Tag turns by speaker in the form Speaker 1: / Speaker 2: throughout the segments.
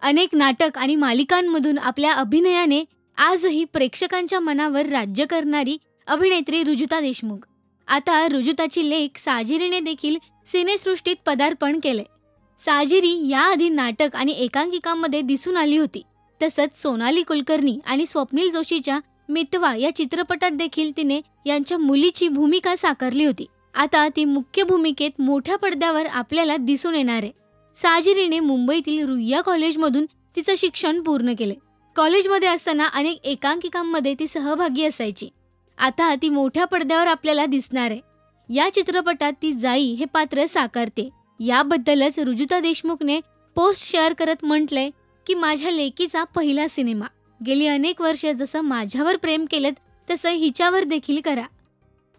Speaker 1: अनेक नाटक आणि मालिकांमधून आपल्या अभिनयाने आजही प्रेक्षकांच्या मनावर राज्य करणारी अभिनेत्री रुजुता देशमुख. आता रुजुताची लेक साजिरीने देखील सिनेसृष्टीत पदार्पण केले. साजिरी याआधी नाटक आणि एकांकिकांमध्ये दिसून आली होती. तसंच सोनाली कुलकर्णी आणि स्वप्नील जोशीच्या मितवा या चित्रपटात देखील तिने यांच्या मुलीची भूमिका साकारली होती. आता ती मुख्य भूमिकेत मोठ्या पडद्यावर आपल्याला दिसून येणार आहे. साजिरीने मुंबईतील रुईया कॉलेजमधून तिचं शिक्षण पूर्ण केले. कॉलेजमध्ये असताना अनेक एकांकिकांमध्ये ती सहभागी असायची. आता ती मोठ्या पडद्यावर आपल्याला दिसणार आहे. या चित्रपटात ती जाई हे पात्र साकारते. याबद्दलच रुजुता देशमुखने पोस्ट शेअर करत म्हटलंय की माझ्या लेकीचा पहिला सिनेमा. गेली अनेक वर्ष जसं माझ्यावर प्रेम केलं तसं हिच्यावर देखील करा.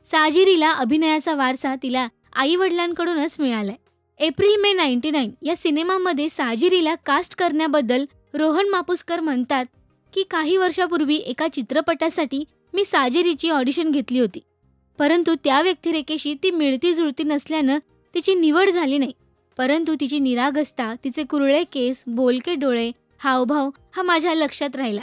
Speaker 1: साजिरीला अभिनयाचा वारसा तिला आई वडिलांकडूनच मिळालाय. एप्रिल मे 99 या सिनेमामध्ये साजिरीला कास्ट करण्याबद्दल रोहन मापुसकर म्हणतात की काही वर्षापूर्वी एका चित्रपटासाठी मी साजिरीची ऑडिशन घेतली होती, परंतु त्या व्यक्तिरेखेशी ती मिळती जुळती नसल्यानं तिची निवड झाली नाही. परंतु तिची निरागसता, तिचे कुरळे केस, बोलके डोळे, हावभाव हा माझ्या लक्षात राहिला.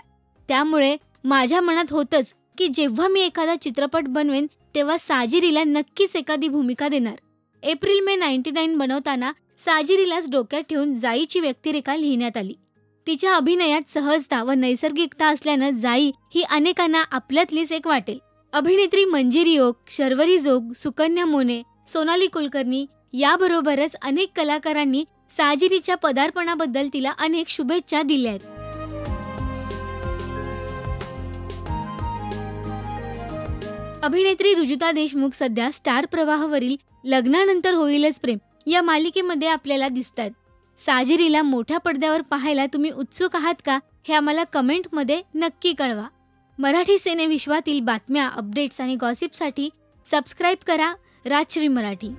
Speaker 1: त्यामुळे माझ्या मनात होतंच की जेव्हा मी एखादा चित्रपट बनवेन तेव्हा साजिरीला नक्कीच एखादी भूमिका देणार. एप्रिल मे 99 बनवताना साजिरीलाच डोक्यात ठेवून जाईची व्यक्तिरेखा लिहिण्यात आली. तिच्या अभिनयात सहजता व नैसर्गिकता असल्यानं जाई ही अनेकांना आपल्यातलीच एक वाटेल. अभिनेत्री मंजिरी ओक, शर्वरी जोग, सुकन्या मोने, सोनाली कुलकर्णी याबरोबरच अनेक कलाकारांनी साजिरीच्या पदार्पणाबद्दल तिला अनेक शुभेच्छा दिल्या आहेत. अभिनेत्री रुजुता देशमुख सध्या स्टार प्रवाहावरील लग्नानंतर होईलच प्रेम या मालिकेमध्ये आपल्याला दिसतात. साजिरीला मोठ्या पडद्यावर पाहायला तुम्ही उत्सुक आहात का हे आम्हाला कमेंटमध्ये नक्की कळवा. मराठी सिनेविश्वातील बातम्या, अपडेट्स आणि गॉसिपसाठी सबस्क्राईब करा राजश्री मराठी.